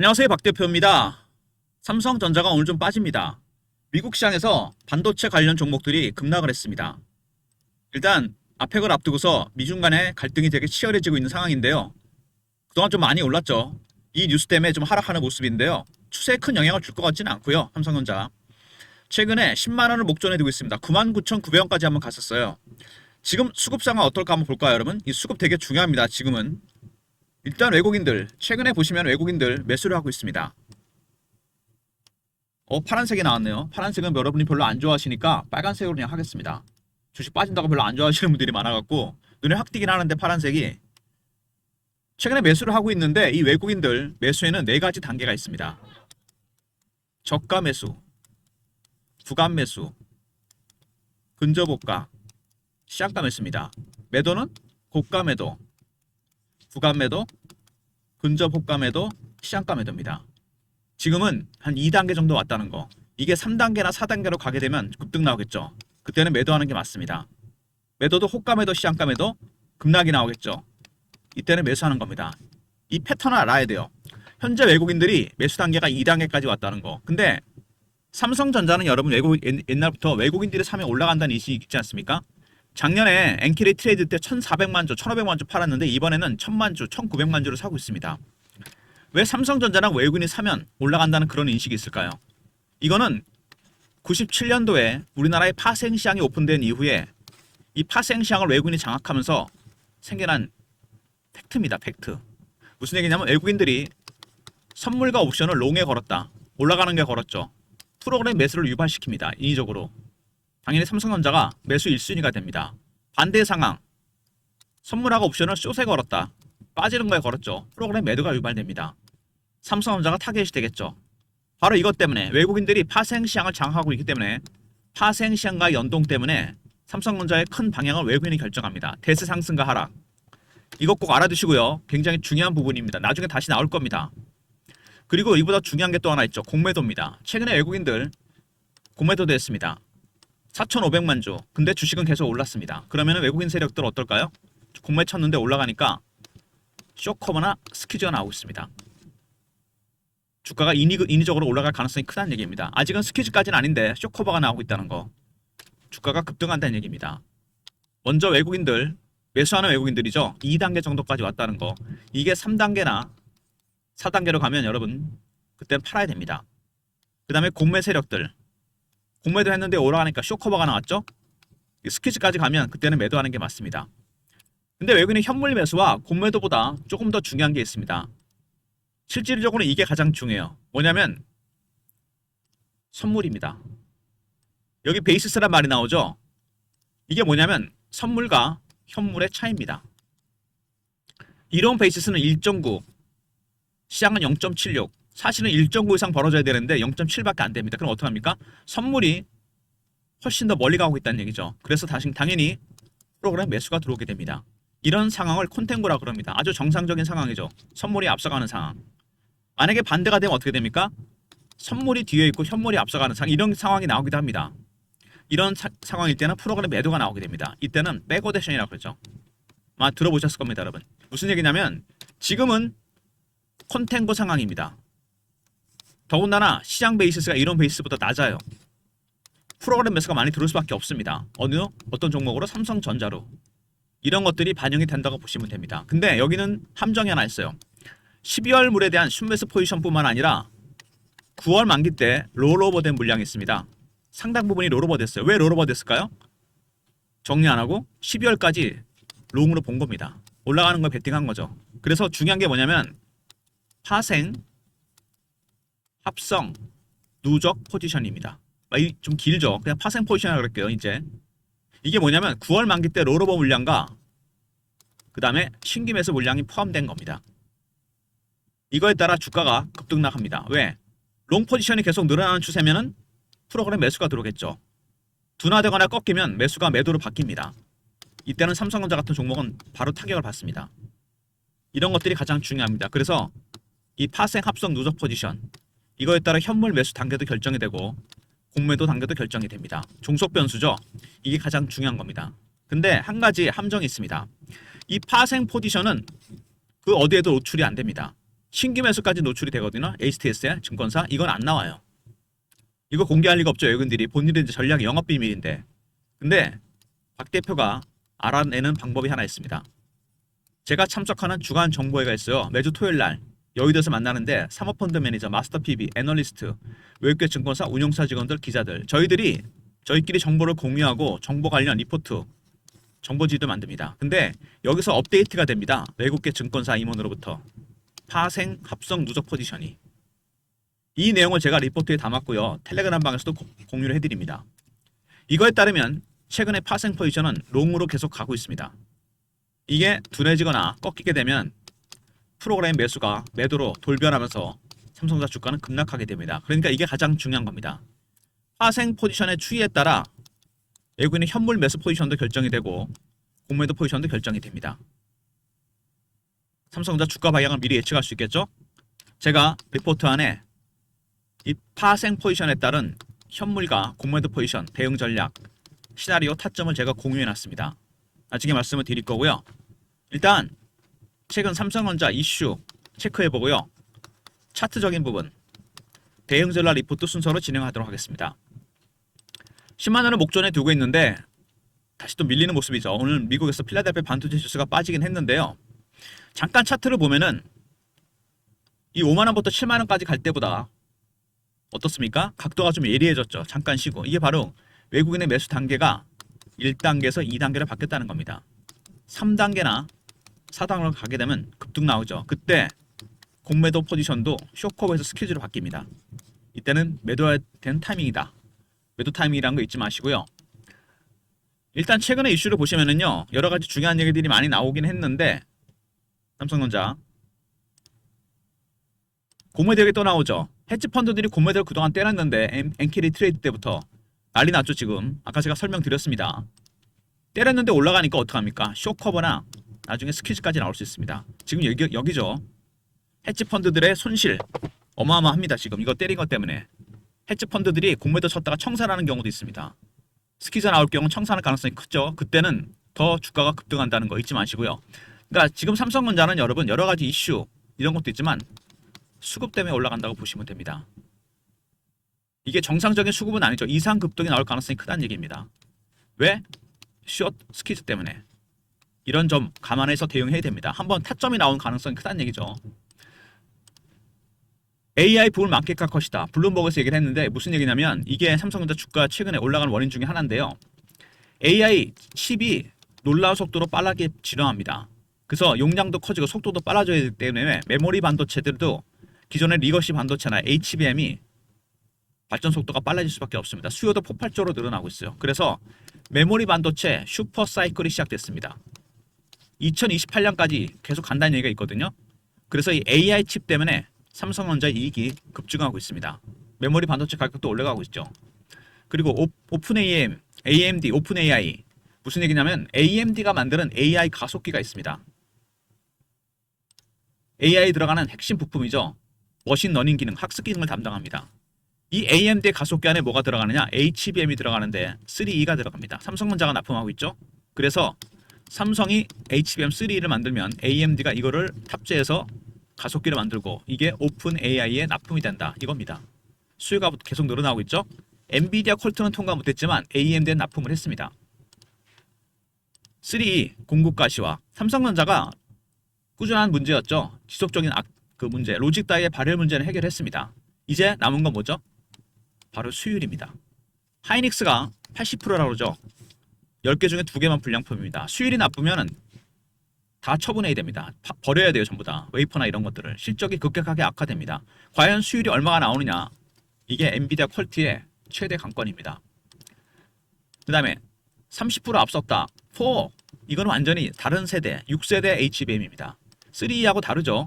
안녕하세요, 박 대표입니다. 삼성전자가 오늘 좀 빠집니다. 미국 시장에서 반도체 관련 종목들이 급락을 했습니다. 일단 아펙을 앞두고서 미중 간의 갈등이 되게 치열해지고 있는 상황인데요. 그동안 좀 많이 올랐죠. 이 뉴스 때문에 좀 하락하는 모습인데요. 추세에 큰 영향을 줄 것 같지는 않고요. 삼성전자. 최근에 10만 원을 목전에 두고 있습니다. 99,900원까지 한번 갔었어요. 지금 수급 상황 어떨까 한번 볼까요, 여러분? 이 수급 되게 중요합니다. 지금은. 일단 외국인들, 최근에 보시면 외국인들 매수를 하고 있습니다. 파란색이 나왔네요. 파란색은 여러분이 별로 안 좋아하시니까 빨간색으로 그냥 하겠습니다. 주식 빠진다고 별로 안 좋아하시는 분들이 많아갖고 눈에 확 띄긴 하는데 파란색이 최근에 매수를 하고 있는데 이 외국인들 매수에는 네 가지 단계가 있습니다. 저가 매수, 구간 매수, 근저고가, 시장가 매수입니다. 매도는 고가 매도, 구간 매도, 근접호가 매도, 시장가 매도입니다. 지금은 한 2단계 정도 왔다는 거. 이게 3단계나 4단계로 가게 되면 급등 나오겠죠. 그때는 매도하는 게 맞습니다. 매도도 호가 매도, 시장가 매도, 급락이 나오겠죠. 이때는 매수하는 겁니다. 이 패턴을 알아야 돼요. 현재 외국인들이 매수 단계가 2단계까지 왔다는 거. 근데 삼성전자는 여러분 옛날부터 외국인들이 사면 올라간다는 인식이 있지 않습니까? 작년에 엔키리 트레이드 때 1,400만 주, 1,500만 주 팔았는데 이번에는 1,000만 주, 1,900만 주를 사고 있습니다. 왜 삼성전자랑 외국인이 사면 올라간다는 그런 인식이 있을까요? 이거는 97년도에 우리나라의 파생시장이 오픈된 이후에 이 파생시장을 외국인이 장악하면서 생겨난 팩트입니다. 팩트. 무슨 얘기냐면 외국인들이 선물과 옵션을 롱에 걸었다. 올라가는 게 걸었죠. 프로그램 매수를 유발시킵니다. 인위적으로. 당연히 삼성전자가 매수 1순위가 됩니다. 반대 상황. 선물하고 옵션을 숏에 걸었다. 빠지는 거에 걸었죠. 프로그램 매도가 유발됩니다. 삼성전자가 타겟이 되겠죠. 바로 이것 때문에 외국인들이 파생시장을 장악하고 있기 때문에 파생시장과 연동 때문에 삼성전자의 큰 방향을 외국인이 결정합니다. 대세 상승과 하락. 이것 꼭 알아두시고요. 굉장히 중요한 부분입니다. 나중에 다시 나올 겁니다. 그리고 이보다 중요한 게 또 하나 있죠. 공매도입니다. 최근에 외국인들 공매도도 했습니다. 4,500만 주. 근데 주식은 계속 올랐습니다. 그러면 외국인 세력들 어떨까요? 공매 쳤는데 올라가니까 쇼커버나 스퀴즈가 나오고 있습니다. 주가가 인위적으로 올라갈 가능성이 크다는 얘기입니다. 아직은 스퀴즈까지는 아닌데 쇼커버가 나오고 있다는 거. 주가가 급등한다는 얘기입니다. 먼저 외국인들, 매수하는 외국인들이죠. 2단계 정도까지 왔다는 거. 이게 3단계나 4단계로 가면 여러분 그땐 팔아야 됩니다. 그 다음에 공매 세력들. 공매도 했는데 올라가니까 쇼커버가 나왔죠. 스퀴즈까지 가면 그때는 매도하는 게 맞습니다. 근데 외국인의 현물 매수와 공매도보다 조금 더 중요한 게 있습니다. 실질적으로 이게 가장 중요해요. 뭐냐면 선물입니다. 여기 베이시스란 말이 나오죠. 이게 뭐냐면 선물과 현물의 차이입니다. 이런 베이시스는 1.9, 시장은 0.76. 사실은 1.9 이상 벌어져야 되는데 0.7밖에 안 됩니다. 그럼 어떡합니까? 선물이 훨씬 더 멀리 가고 있다는 얘기죠. 그래서 당연히 프로그램 매수가 들어오게 됩니다. 이런 상황을 콘텐고라 그럽니다. 아주 정상적인 상황이죠. 선물이 앞서가는 상황. 만약에 반대가 되면 어떻게 됩니까? 선물이 뒤에 있고 현물이 앞서가는 상황. 이런 상황이 나오기도 합니다. 이런 상황일 때는 프로그램 매도가 나오게 됩니다. 이때는 백오데션이라고 그러죠. 아마 들어보셨을 겁니다, 여러분. 무슨 얘기냐면 지금은 콘텐고 상황입니다. 더군다나 시장 베이시스가 이런 베이시스보다 낮아요. 프로그램 매수가 많이 들어올 수밖에 없습니다. 어떤 종목으로? 삼성전자로. 이런 것들이 반영이 된다고 보시면 됩니다. 근데 여기는 함정이 하나 있어요. 12월 물에 대한 순매수 포지션뿐만 아니라 9월 만기 때 롤오버된 물량이 있습니다. 상당 부분이 롤오버 됐어요. 왜 롤오버 됐을까요? 정리 안 하고 12월까지 롱으로 본 겁니다. 올라가는 걸 베팅한 거죠. 그래서 중요한 게 뭐냐면 파생, 합성, 누적 포지션입니다. 좀 길죠. 그냥 파생 포지션이라고 그럴게요. 이제 이게 뭐냐면 9월 만기 때 롤오버 물량과 그 다음에 신규 매수 물량이 포함된 겁니다. 이거에 따라 주가가 급등락합니다. 왜? 롱 포지션이 계속 늘어나는 추세면은 프로그램 매수가 들어오겠죠. 둔화되거나 꺾이면 매수가 매도로 바뀝니다. 이때는 삼성전자 같은 종목은 바로 타격을 받습니다. 이런 것들이 가장 중요합니다. 그래서 이 파생, 합성, 누적 포지션 이거에 따라 현물 매수 단계도 결정이 되고 공매도 단계도 결정이 됩니다. 종속 변수죠. 이게 가장 중요한 겁니다. 근데 한 가지 함정이 있습니다. 이 파생 포지션은 그 어디에도 노출이 안 됩니다. 신규 매수까지 노출이 되거든요. HTS에 증권사 이건 안 나와요. 이거 공개할 리가 없죠. 외국인들이 본인의 전략 영업 비밀인데. 근데 박 대표가 알아내는 방법이 하나 있습니다. 제가 참석하는 주간 정보회가 있어요. 매주 토요일 날 여의도에서 만나는데 사모펀드 매니저, 마스터 PB, 애널리스트, 외국계 증권사 운용사 직원들, 기자들 저희끼리 정보를 공유하고 정보 관련 리포트, 정보지도 만듭니다. 근데 여기서 업데이트가 됩니다. 외국계 증권사 임원으로부터 파생 합성 누적 포지션이. 이 내용을 제가 리포트에 담았고요. 텔레그램 방에서도 공유를 해드립니다. 이거에 따르면 최근에 파생 포지션은 롱으로 계속 가고 있습니다. 이게 둔해지거나 꺾이게 되면 프로그램 매수가 매도로 돌변하면서 삼성전자 주가는 급락하게 됩니다. 그러니까 이게 가장 중요한 겁니다. 파생 포지션의 추이에 따라 외국인의 현물 매수 포지션도 결정이 되고 공매도 포지션도 결정이 됩니다. 삼성전자 주가 방향을 미리 예측할 수 있겠죠? 제가 리포트 안에 이 파생 포지션에 따른 현물과 공매도 포지션, 대응 전략, 시나리오 타점을 제가 공유해 놨습니다. 나중에 말씀을 드릴 거고요. 일단 최근 삼성전자 이슈 체크해 보고요. 차트적인 부분, 대응 전략 리포트 순서로 진행하도록 하겠습니다. 10만 원을 목전에 두고 있는데 다시 또 밀리는 모습이죠. 오늘 미국에서 필라델피아 반도체 지수가 빠지긴 했는데요. 잠깐 차트를 보면은 이 5만 원부터 7만 원까지 갈 때보다 어떻습니까? 각도가 좀 예리해졌죠. 잠깐 쉬고. 이게 바로 외국인의 매수 단계가 1단계에서 2단계로 바뀌었다는 겁니다. 3단계나 4단계로 가게 되면 급등 나오죠. 그때 공매도 포지션도 쇼커브에서 스퀴즈로 바뀝니다. 이때는 매도해야 되는 타이밍이다. 매도 타이밍이라는 거 잊지 마시고요. 일단 최근의 이슈를 보시면은요. 여러 가지 중요한 얘기들이 많이 나오긴 했는데 삼성전자 공매도 얘기 또 나오죠. 헤지펀드들이 공매도를 그동안 때렸는데 엔캐리 트레이드 때부터 난리 났죠. 지금 아까 제가 설명드렸습니다. 때렸는데 올라가니까 어떡합니까? 쇼커버나 나중에 스퀴즈까지 나올 수 있습니다. 지금 여기죠. 헤지펀드들의 손실 어마어마합니다. 지금 이거 때린 것 때문에 헤지펀드들이 공매도 쳤다가 청산하는 경우도 있습니다. 스퀴즈 나올 경우는 청산할 가능성이 크죠. 그때는 더 주가가 급등한다는 거 잊지 마시고요. 그러니까 지금 삼성전자는 여러분 여러 가지 이슈 이런 것도 있지만 수급 때문에 올라간다고 보시면 됩니다. 이게 정상적인 수급은 아니죠. 이상 급등이 나올 가능성이 크다는 얘기입니다. 왜? 숏 스퀴즈 때문에. 이런 점 감안해서 대응해야 됩니다. 한번 타점이 나온 가능성이 크다는 얘기죠. AI 부분 마켓 컷이다. 블룸버그에서 얘기를 했는데 무슨 얘기냐면 이게 삼성전자 주가 최근에 올라가는 원인 중에 하나인데요. AI 칩이 놀라운 속도로 빠르게 진화합니다. 그래서 용량도 커지고 속도도 빨라져야 되기 때문에 메모리 반도체들도 기존의 리거시 반도체나 HBM이 발전 속도가 빨라질 수밖에 없습니다. 수요도 폭발적으로 늘어나고 있어요. 그래서 메모리 반도체 슈퍼 사이클이 시작됐습니다. 2028년까지 계속 간다는 얘기가 있거든요. 그래서 이 AI 칩 때문에 삼성전자 이익이 급증하고 있습니다. 메모리 반도체 가격도 올라가고 있죠. 그리고 AMD, 오픈 AI 무슨 얘기냐면 AMD가 만드는 AI 가속기가 있습니다. AI 들어가는 핵심 부품이죠. 머신러닝 기능, 학습 기능을 담당합니다. 이 AMD 가속기 안에 뭐가 들어가느냐? HBM이 들어가는데 3E가 들어갑니다. 삼성전자가 납품하고 있죠. 그래서 삼성이 HBM 3E를 만들면 AMD가 이거를 탑재해서 가속기를 만들고 이게 오픈 AI에 납품이 된다. 이겁니다. 수요가 계속 늘어나고 있죠. 엔비디아 퀄트는 통과 못했지만 AMD에 납품을 했습니다. 3E 공급 가시화. 삼성전자가 꾸준한 문제였죠. 지속적인 그 문제, 로직 다이의 발열 문제는 해결했습니다. 이제 남은 건 뭐죠? 바로 수율입니다. 하이닉스가 80%라고 그러죠. 10개 중에 2개만 불량품입니다. 수율이 나쁘면 다 처분해야 됩니다. 버려야 돼요. 전부 다. 웨이퍼나 이런 것들을. 실적이 급격하게 악화됩니다. 과연 수율이 얼마가 나오느냐? 이게 엔비디아 퀄티의 최대 관건입니다. 그 다음에 30% 앞섰다. 4. 이건 완전히 다른 세대, 6세대 HBM입니다. 3E하고 다르죠.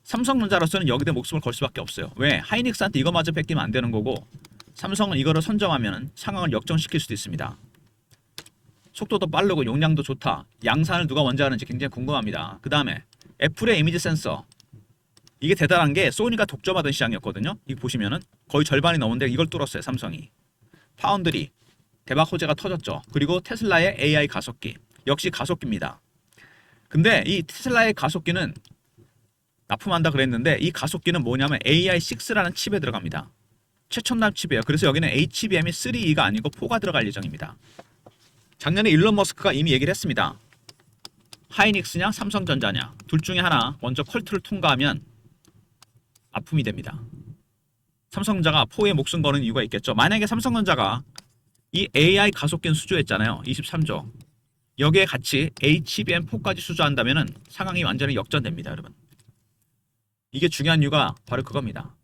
삼성전자로서는 여기다 목숨을 걸 수밖에 없어요. 왜? 하이닉스한테 이거마저 뺏기면 안 되는 거고 삼성은 이거를 선점하면 상황을 역전시킬 수도 있습니다. 속도도 빠르고 용량도 좋다. 양산을 누가 먼저 하는지 굉장히 궁금합니다. 그 다음에 애플의 이미지 센서. 이게 대단한 게 소니가 독점하던 시장이었거든요. 이거 보시면은 거의 절반이 넘는데 이걸 뚫었어요. 삼성이. 파운드리. 대박 호재가 터졌죠. 그리고 테슬라의 AI 가속기. 역시 가속기입니다. 근데 이 테슬라의 가속기는 납품한다 그랬는데 이 가속기는 뭐냐면 AI6라는 칩에 들어갑니다. 최첨단 칩이에요. 그래서 여기는 HBM이 3E가 아니고 4가 들어갈 예정입니다. 작년에 일론 머스크가 이미 얘기를 했습니다. 하이닉스냐 삼성전자냐 둘 중에 하나 먼저 퀄트를 통과하면 납품이 됩니다. 삼성전자가 4에 목숨 거는 이유가 있겠죠. 만약에 삼성전자가 이 AI 가속기는 수주했잖아요. 23조. 여기에 같이 HBM4까지 수주한다면 상황이 완전히 역전됩니다. 여러분. 이게 중요한 이유가 바로 그겁니다.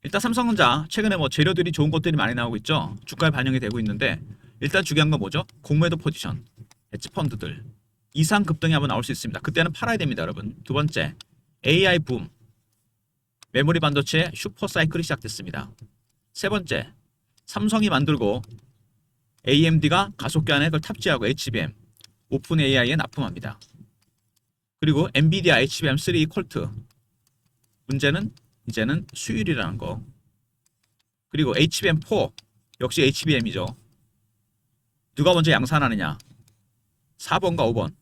일단 삼성전자 최근에 뭐 재료들이 좋은 것들이 많이 나오고 있죠. 주가에 반영이 되고 있는데 일단 중요한 건 뭐죠? 공매도 포지션, 헤지펀드들 이상 급등이 한번 나올 수 있습니다. 그때는 팔아야 됩니다. 여러분. 두 번째, AI 붐 메모리 반도체의 슈퍼 사이클이 시작됐습니다. 세 번째, 삼성이 만들고 AMD가 가속기 안에 그걸 탑재하고 HBM, 오픈 AI에 납품합니다. 그리고 엔비디아 HBM3 퀄트 문제는 이제는 수율이라는 거. 그리고 HBM4 역시 HBM이죠. 누가 먼저 양산하느냐 4번과 5번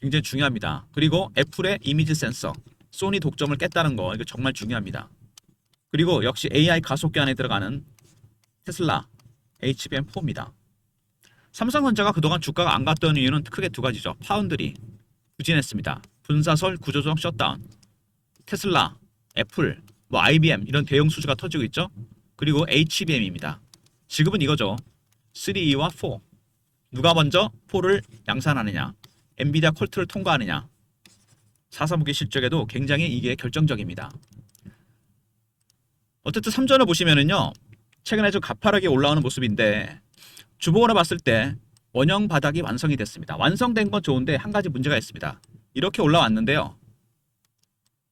굉장히 중요합니다. 그리고 애플의 이미지 센서 소니 독점을 깼다는 거 이거 정말 중요합니다. 그리고 역시 AI 가속기 안에 들어가는 테슬라 HBM4입니다. 삼성전자가 그동안 주가가 안 갔던 이유는 크게 두 가지죠. 파운드리 부진했습니다. 분사설 구조조정 셧다운 테슬라, 애플, 뭐 IBM 이런 대형 수주가 터지고 있죠. 그리고 HBM입니다. 지금은 이거죠. 3E와 4 누가 먼저 4를 양산하느냐 엔비디아 퀄트를 통과하느냐 4사분기 실적에도 굉장히 이게 결정적입니다. 어쨌든 3전을 보시면은요 최근에 좀 가파르게 올라오는 모습인데 주봉으로 봤을 때 원형 바닥이 완성이 됐습니다. 완성된 건 좋은데 한 가지 문제가 있습니다. 이렇게 올라왔는데요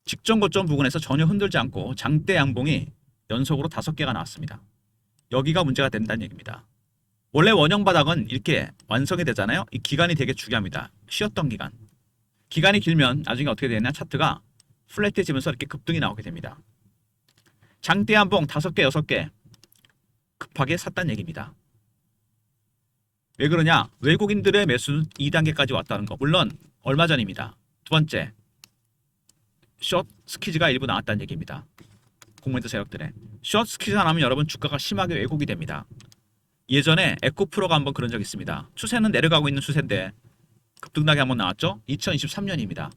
직전 고점 부근에서 전혀 흔들지 않고 장대 양봉이 연속으로 5개가 나왔습니다. 여기가 문제가 된다는 얘기입니다. 원래 원형 바닥은 이렇게 완성이 되잖아요. 이 기간이 되게 중요합니다. 쉬었던 기간. 기간이 길면 나중에 어떻게 되냐 차트가 플랫해지면서 이렇게 급등이 나오게 됩니다. 장대 양봉 5개, 6개 급하게 샀다는 얘기입니다. 왜 그러냐? 외국인들의 매수는 2단계까지 왔다는 거. 물론 얼마 전입니다. 두 번째, 숏 스퀴즈가 일부 나왔다는 얘기입니다. 공매도 세력들의 숏 스퀴즈가 나면 여러분 주가가 심하게 왜곡이 됩니다. 예전에 에코프로가 한번 그런 적이 있습니다. 추세는 내려가고 있는 추세인데 급등락이 한번 나왔죠. 2023년입니다.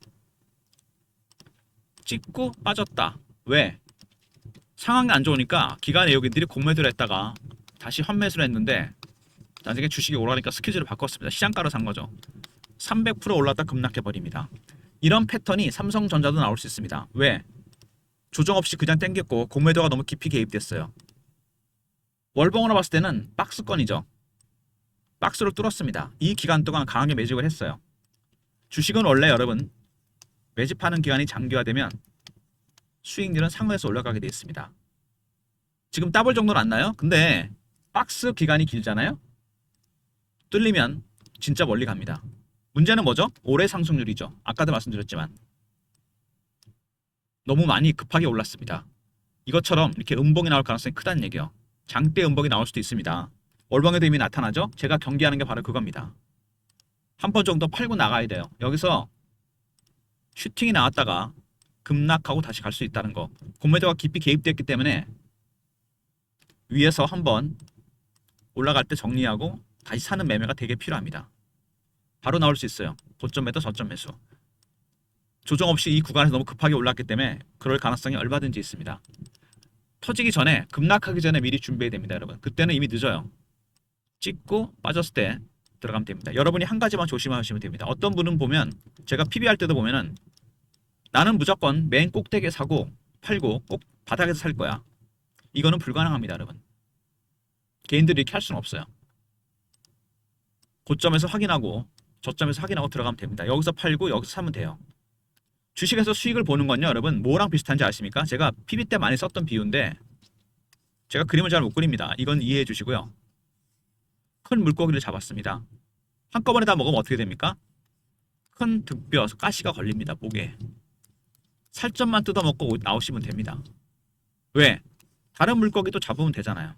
찍고 빠졌다. 왜? 상황이 안 좋으니까 기관 외국인들이 공매도를 했다가 다시 환매수를 했는데 나중에 주식이 오르니까 스퀴즈를 바꿨습니다. 시장가로 산 거죠. 300% 올랐다 급락해버립니다. 이런 패턴이 삼성전자도 나올 수 있습니다. 왜? 조정 없이 그냥 땡겼고 공매도가 너무 깊이 개입됐어요. 월봉으로 봤을 때는 박스권이죠. 박스를 뚫었습니다. 이 기간 동안 강하게 매집을 했어요. 주식은 원래 여러분 매집하는 기간이 장기화되면 수익률은 상회에서 올라가게 되어 있습니다. 지금 따블 정도는 안 나요? 근데 박스 기간이 길잖아요? 뚫리면 진짜 멀리 갑니다. 문제는 뭐죠? 올해 상승률이죠. 아까도 말씀드렸지만 너무 많이 급하게 올랐습니다. 이것처럼 이렇게 음봉이 나올 가능성이 크다는 얘기예요. 장대 음봉이 나올 수도 있습니다. 월봉에도 이미 나타나죠? 제가 경계하는 게 바로 그겁니다. 한 번 정도 팔고 나가야 돼요. 여기서 슈팅이 나왔다가 급락하고 다시 갈 수 있다는 거. 공매도가 깊이 개입됐기 때문에 위에서 한번 올라갈 때 정리하고 다시 사는 매매가 되게 필요합니다. 바로 나올 수 있어요. 고점 매도 저점 매수. 조정 없이 이 구간에서 너무 급하게 올랐기 때문에 그럴 가능성이 얼마든지 있습니다. 터지기 전에 급락하기 전에 미리 준비해야 됩니다. 여러분. 그때는 이미 늦어요. 찍고 빠졌을 때 들어가면 됩니다. 여러분이 한 가지만 조심하시면 됩니다. 어떤 분은 보면 제가 PB 할 때도 보면은 나는 무조건 맨 꼭대기에 사고 팔고 꼭 바닥에서 살 거야. 이거는 불가능합니다. 여러분. 개인들이 이렇게 할 수는 없어요. 고점에서 확인하고 저점에서 확인하고 들어가면 됩니다. 여기서 팔고 여기서 사면 돼요. 주식에서 수익을 보는 건요. 여러분 뭐랑 비슷한지 아십니까? 제가 PB 때 많이 썼던 비유인데 제가 그림을 잘 못 그립니다. 이건 이해해 주시고요. 큰 물고기를 잡았습니다. 한꺼번에 다 먹으면 어떻게 됩니까? 큰 득뼈, 가시가 걸립니다. 목에. 살점만 뜯어먹고 나오시면 됩니다. 왜? 다른 물고기도 잡으면 되잖아요.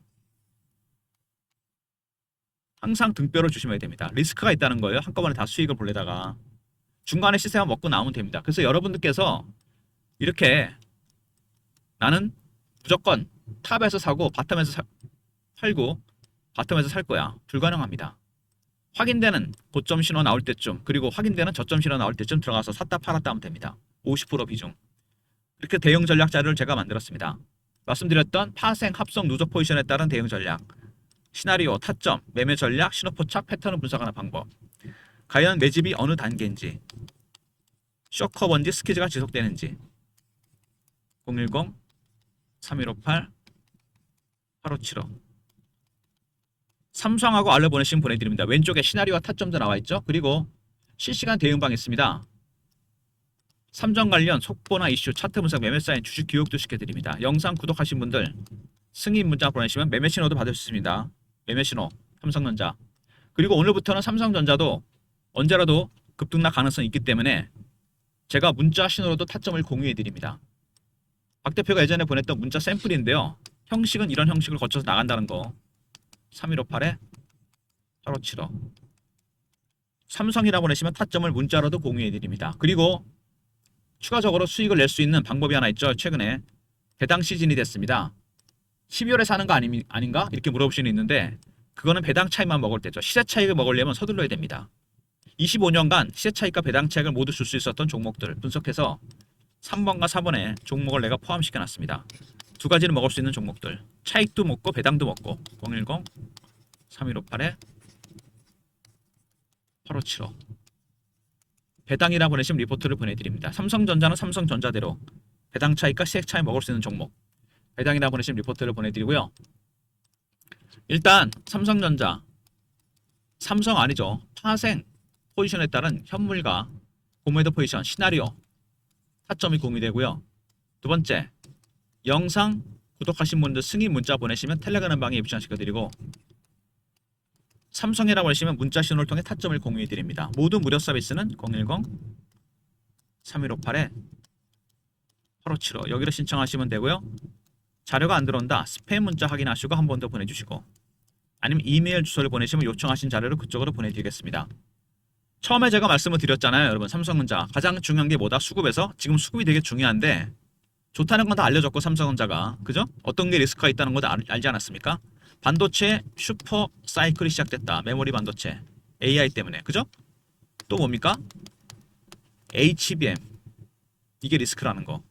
항상 등뼈를 조심해야 됩니다. 리스크가 있다는 거예요. 한꺼번에 다 수익을 보려다가 중간에 시세만 먹고 나오면 됩니다. 그래서 여러분들께서 이렇게 나는 무조건 탑에서 사고 바텀에서 팔고 바텀에서 살 거야. 불가능합니다. 확인되는 고점 신호 나올 때쯤, 그리고 확인되는 저점 신호 나올 때쯤 들어가서 샀다 팔았다 하면 됩니다. 50% 비중. 이렇게 대응 전략 자료를 제가 만들었습니다. 말씀드렸던 파생, 합성, 누적 포지션에 따른 대응 전략, 시나리오, 타점, 매매 전략, 신호 포착, 패턴을 분석하는 방법, 과연 매집이 어느 단계인지, 쇼커버인지 스키즈가 지속되는지, 010-3158-8575 삼성하고 알려 보내시면 보내드립니다. 왼쪽에 시나리오와 타점도 나와있죠. 그리고 실시간 대응방 있습니다. 삼성 관련 속보나 이슈, 차트 분석, 매매 사인, 주식 교육도 시켜드립니다. 영상 구독하신 분들 승인 문자 보내시면 매매 신호도 받을 수 있습니다. 매매 신호, 삼성전자. 그리고 오늘부터는 삼성전자도 언제라도 급등락 가능성이 있기 때문에 제가 문자 신호로도 타점을 공유해드립니다. 박 대표가 예전에 보냈던 문자 샘플인데요. 형식은 이런 형식을 거쳐서 나간다는 거. 3158-8575 삼성이라 보내시면 타점을 문자로도 공유해드립니다. 그리고 추가적으로 수익을 낼 수 있는 방법이 하나 있죠. 최근에 배당 시즌이 됐습니다. 12월에 사는 거 아닌가? 이렇게 물어보시는 있는데 그거는 배당 차익만 먹을 때죠. 시세 차익을 먹으려면 서둘러야 됩니다. 25년간 시세 차익과 배당 차익을 모두 줄 수 있었던 종목들 분석해서 3번과 4번에 종목을 내가 포함시켜놨습니다. 두 가지는 먹을 수 있는 종목들. 차익도 먹고 배당도 먹고. 010-3158-8575 배당이라 보내시면 리포트를 보내드립니다. 삼성전자는 삼성전자대로 배당 차익과 시세 차익 먹을 수 있는 종목. 배당이라 보내시면 리포트를 보내드리고요. 일단 삼성전자, 삼성 아니죠. 파생 포지션에 따른 현물과 고매도 포지션, 시나리오, 타점이 공유되고요. 두 번째, 영상 구독하신 분들 승인 문자 보내시면 텔레그램 방에 입장 시켜드리고 삼성이라고 하시면 문자 신호를 통해 타점을 공유해드립니다. 모든 무료 서비스는 010-3158-8575 여기로 신청하시면 되고요. 자료가 안 들어온다. 스팸 문자 확인하시고 한 번 더 보내주시고 아니면 이메일 주소를 보내시면 요청하신 자료를 그쪽으로 보내드리겠습니다. 처음에 제가 말씀을 드렸잖아요. 여러분 삼성전자 가장 중요한 게 뭐다? 수급에서 지금 수급이 되게 중요한데 좋다는 건 다 알려줬고 삼성전자가 그죠? 어떤 게 리스크가 있다는 것도 알지 않았습니까? 반도체 슈퍼 사이클이 시작됐다. 메모리 반도체 AI 때문에 그죠? 또 뭡니까? HBM 이게 리스크라는 거.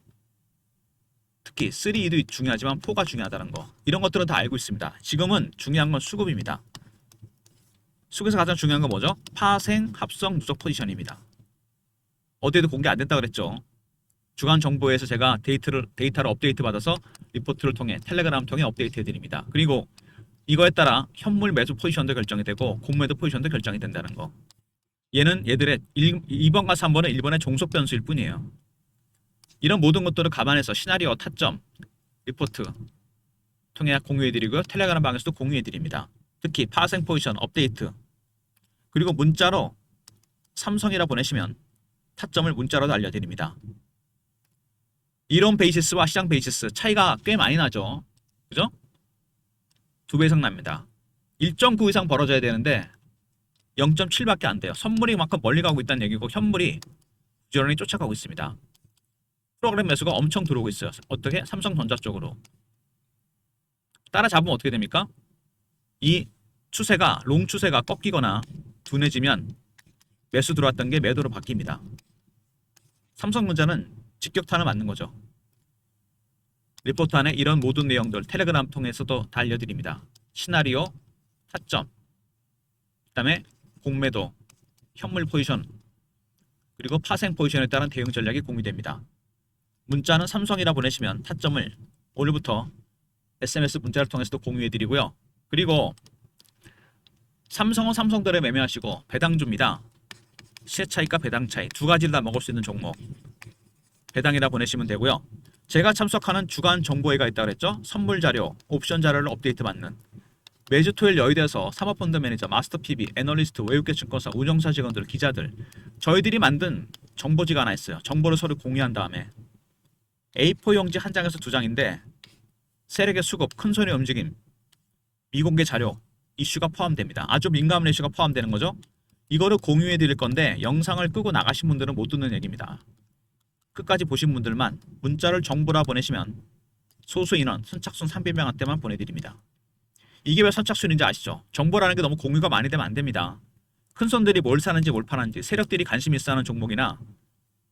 특히 3E도 중요하지만 4가 중요하다는 거. 이런 것들은 다 알고 있습니다. 지금은 중요한 건 수급입니다. 수급에서 가장 중요한 건 뭐죠? 파생, 합성, 누적 포지션입니다. 어디에도 공개 안 됐다 그랬죠. 주간 정보에서 제가 데이터를 업데이트 받아서 리포트를 통해 텔레그램 통해 업데이트 해드립니다. 그리고 이거에 따라 현물 매수 포지션도 결정이 되고 공매도 포지션도 결정이 된다는 거. 얘들의 2번과 3번은 일본의 종속 변수일 뿐이에요. 이런 모든 것들을 감안해서 시나리오, 타점, 리포트 통해 공유해드리고요. 텔레그램 방에서도 공유해드립니다. 특히 파생 포지션 업데이트 그리고 문자로 삼성이라 보내시면 타점을 문자로도 알려드립니다. 이론 베이시스와 시장 베이시스 차이가 꽤 많이 나죠. 그죠? 2배 이상 납니다. 1.9 이상 벌어져야 되는데 0.7밖에 안 돼요. 선물이 그만큼 멀리 가고 있다는 얘기고 현물이 부지런히 쫓아가고 있습니다. 프로그램 매수가 엄청 들어오고 있어요. 어떻게? 삼성전자 쪽으로. 따라잡으면 어떻게 됩니까? 이 추세가 롱 추세가 꺾이거나 둔해지면 매수 들어왔던 게 매도로 바뀝니다. 삼성전자는 직격탄을 맞는 거죠. 리포트 안에 이런 모든 내용들 텔레그램 통해서도 다 알려드립니다. 시나리오, 타점, 그 다음에 공매도, 현물 포지션, 그리고 파생 포지션에 따른 대응 전략이 공유됩니다. 문자는 삼성이라 보내시면 타점을 오늘부터 SMS 문자를 통해서도 공유해드리고요. 그리고 삼성은 삼성대로 매매하시고 배당 줍니다. 시세 차익과 배당 차익 두 가지를 다 먹을 수 있는 종목. 배당이라 보내시면 되고요. 제가 참석하는 주간 정보회가 있다고 그랬죠. 선물 자료, 옵션 자료를 업데이트 받는 매주 토요일 여의도에서 사모펀드 매니저, 마스터 PB, 애널리스트, 외국계 증권사, 운영사 직원들, 기자들 저희들이 만든 정보지가 하나 있어요. 정보를 서로 공유한 다음에 A4 용지 한 장에서 두 장인데 세력의 수급, 큰손의 움직임, 미공개 자료, 이슈가 포함됩니다. 아주 민감한 이슈가 포함되는 거죠. 이거를 공유해 드릴 건데 영상을 끄고 나가신 분들은 못 듣는 얘기입니다. 끝까지 보신 분들만 문자를 정보라 보내시면 소수 인원 선착순 300명한테만 보내드립니다. 이게 왜 선착순인지 아시죠? 정보라는 게 너무 공유가 많이 되면 안 됩니다. 큰 손들이 뭘 사는지 뭘 파는지, 세력들이 관심 있어 하는 종목이나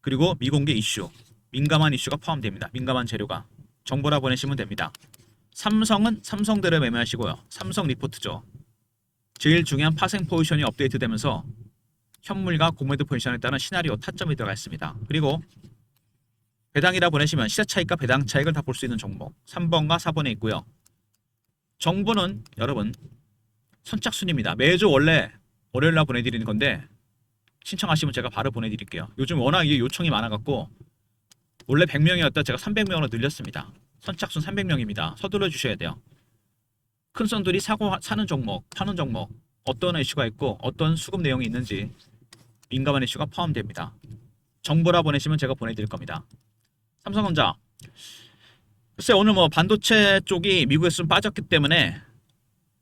그리고 미공개 이슈, 민감한 이슈가 포함됩니다. 민감한 재료가 정보라 보내시면 됩니다. 삼성은 삼성대로 매매하시고요. 삼성 리포트죠. 제일 중요한 파생 포지션이 업데이트되면서 현물과 공매도 포지션에 따른 시나리오 타점이 들어가 있습니다. 그리고 배당이라 보내시면 시세 차익과 배당 차익을 다 볼 수 있는 종목 3번과 4번에 있고요. 정보는 여러분 선착순입니다. 매주 원래 월요일날 보내드리는 건데 신청하시면 제가 바로 보내드릴게요. 요즘 워낙 이게 요청이 많아갖고 원래 100명이었다 제가 300명으로 늘렸습니다. 선착순 300명입니다. 서둘러 주셔야 돼요. 큰 손들이 사는 종목, 파는 종목, 어떤 이슈가 있고 어떤 수급 내용이 있는지 민감한 이슈가 포함됩니다. 정보라 보내시면 제가 보내드릴 겁니다. 삼성전자 글쎄 오늘 뭐 반도체 쪽이 미국에서 좀 빠졌기 때문에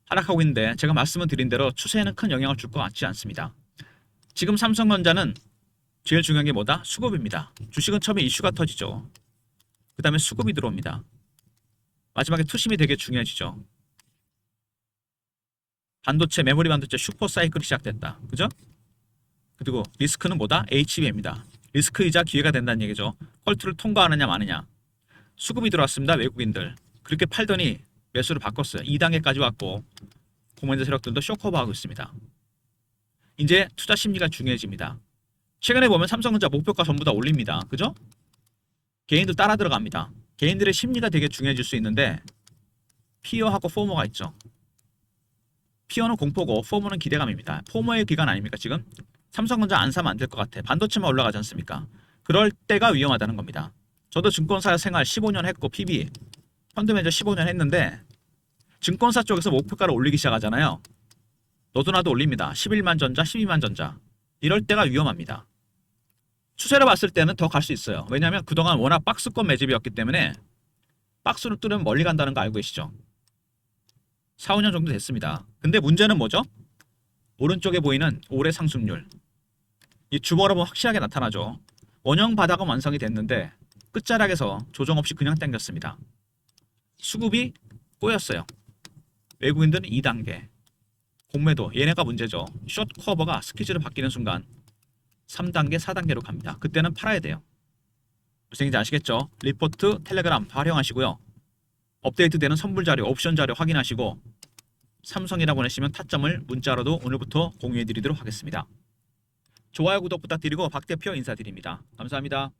하락하고 있는데 제가 말씀을 드린 대로 추세에는 큰 영향을 줄 것 같지 않습니다. 지금 삼성전자는 제일 중요한 게 뭐다? 수급입니다. 주식은 처음에 이슈가 터지죠. 그 다음에 수급이 들어옵니다. 마지막에 투심이 되게 중요해지죠. 반도체, 메모리 반도체 슈퍼 사이클이 시작됐다. 그죠? 그리고 리스크는 뭐다? HBM입니다. 리스크이자 기회가 된다는 얘기죠. 퀄트를 통과하느냐 마느냐. 수급이 들어왔습니다. 외국인들. 그렇게 팔더니 매수를 바꿨어요. 2단계까지 왔고 공매도 세력들도 쇼커버하고 있습니다. 이제 투자 심리가 중요해집니다. 최근에 보면 삼성전자 목표가 전부 다 올립니다. 그죠? 개인들 따라 들어갑니다. 개인들의 심리가 되게 중요해질 수 있는데 피어하고 포머가 있죠. 피어는 공포고 포머는 기대감입니다. 포머의 기간 아닙니까 지금? 삼성전자 안 사면 안 될 것 같아. 반도체만 올라가지 않습니까? 그럴 때가 위험하다는 겁니다. 저도 증권사 생활 15년 했고 PB 펀드 매니저 15년 했는데 증권사 쪽에서 목표가를 올리기 시작하잖아요. 너도 나도 올립니다. 11만 전자, 12만 전자. 이럴 때가 위험합니다. 추세를 봤을 때는 더 갈 수 있어요. 왜냐하면 그동안 워낙 박스권 매집이었기 때문에 박스를 뚫으면 멀리 간다는 거 알고 계시죠? 4, 5년 정도 됐습니다. 근데 문제는 뭐죠? 오른쪽에 보이는 올해 상승률. 이 주보로 보면 확실하게 나타나죠. 원형 바닥은 완성이 됐는데 끝자락에서 조정 없이 그냥 당겼습니다. 수급이 꼬였어요. 외국인들은 2단계. 공매도 얘네가 문제죠. 숏 커버가 스퀴즈로 바뀌는 순간 3단계, 4단계로 갑니다. 그때는 팔아야 돼요. 무슨 얘기인지 아시겠죠? 리포트, 텔레그램 활용하시고요. 업데이트되는 선물 자료, 옵션 자료 확인하시고 삼성이라 보내시면 타점을 문자로도 오늘부터 공유해 드리도록 하겠습니다. 좋아요, 구독 부탁드리고 박 대표 인사드립니다. 감사합니다.